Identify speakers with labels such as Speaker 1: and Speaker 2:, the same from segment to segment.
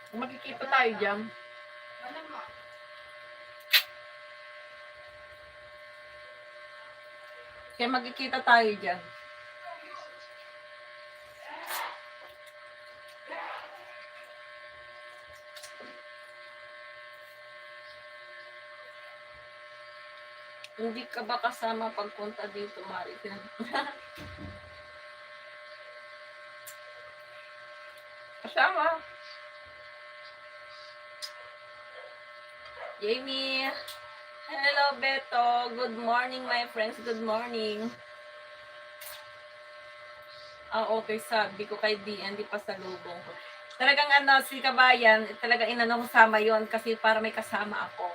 Speaker 1: Magkikita tayo dyan. Kaya magkikita tayo dyan. Hindi ka ba kasama pagpunta dito, Marican? Kasama. Jamie. Hello, Beto. Good morning, my friends. Good morning. Okay, sabi ko kay DN, di pa sa lubong ko. Talagang si Kabayan, talaga inanong sama yon kasi para may kasama ako.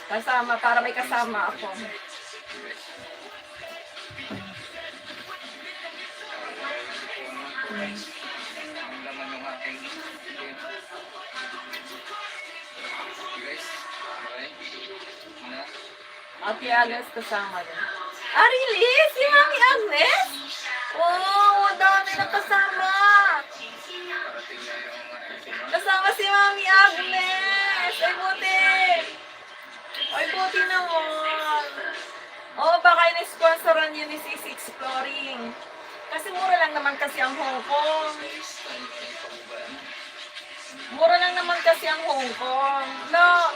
Speaker 1: Kasama, para may kasama ako. Ate Agnes kasama din. Really? Si Mami Agnes? Oh, dami na kasama. Kasama si Mami Agnes. Ay, buti. Ay, buti naman. Baka in-sponsoran yun ni Sisi Exploring. Kasi mura lang naman kasi ang Hong Kong. Mura lang naman kasi ang Hong Kong. No,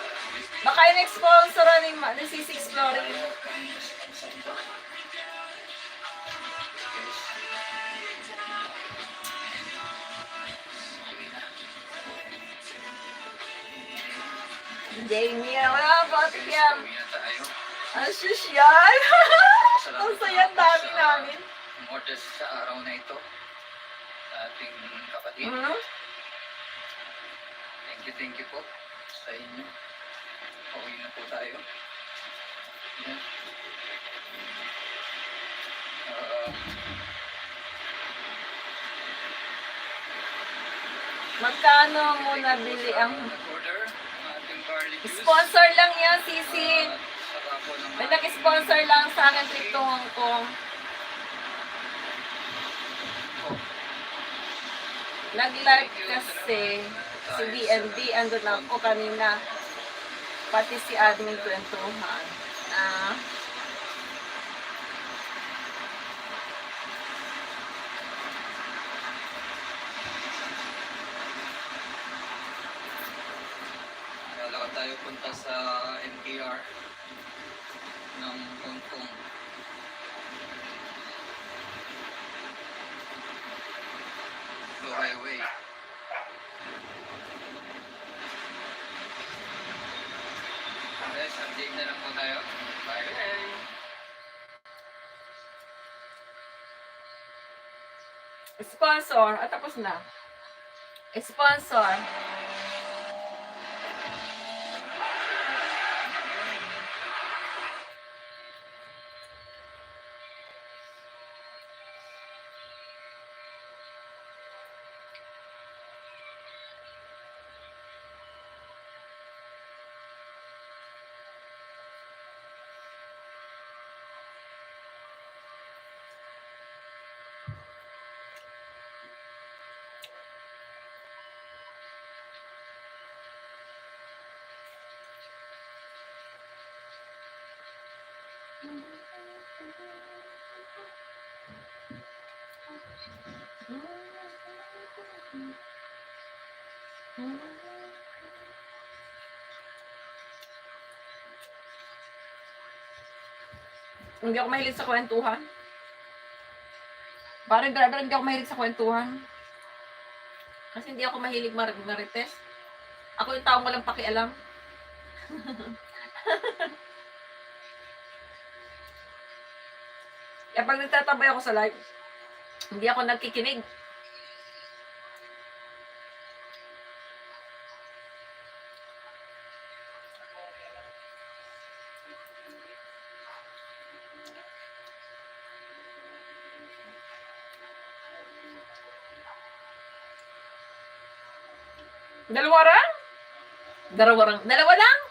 Speaker 1: baka in-sponsoran ni Sisi Exploring. Jamie, wala ba? Yan. Ang sosyal. Ang saya, dami namin.
Speaker 2: Mortis sa araw na ito sa ating kapatid. Thank you po sa inyo. Pauwi na po tayo. Yan.
Speaker 1: Magkano mo nabili ang... Sponsor lang yan, Sisi. May nag-sponsor lang sa akin trip to Hong Kong. Nag-like kasi si DND, andun ako kanina. Pati si admin kwentuhan.
Speaker 2: Lalakad tayo punta sa MTR ng Hong Kong. Blue Highway. Guys, update na lang po tayo. Bye.
Speaker 1: Sponsor. Tapos na. Sponsor. Hindi ako mahilig sa kwentuhan. Parang driver, hindi ako mahilig sa kwentuhan. Kasi hindi ako mahilig marites. Ako yung taong walang pakialam. Kaya pag nagtatabay ako sa live, hindi ako nagkikinig. Dalawa lang? Dalawa lang?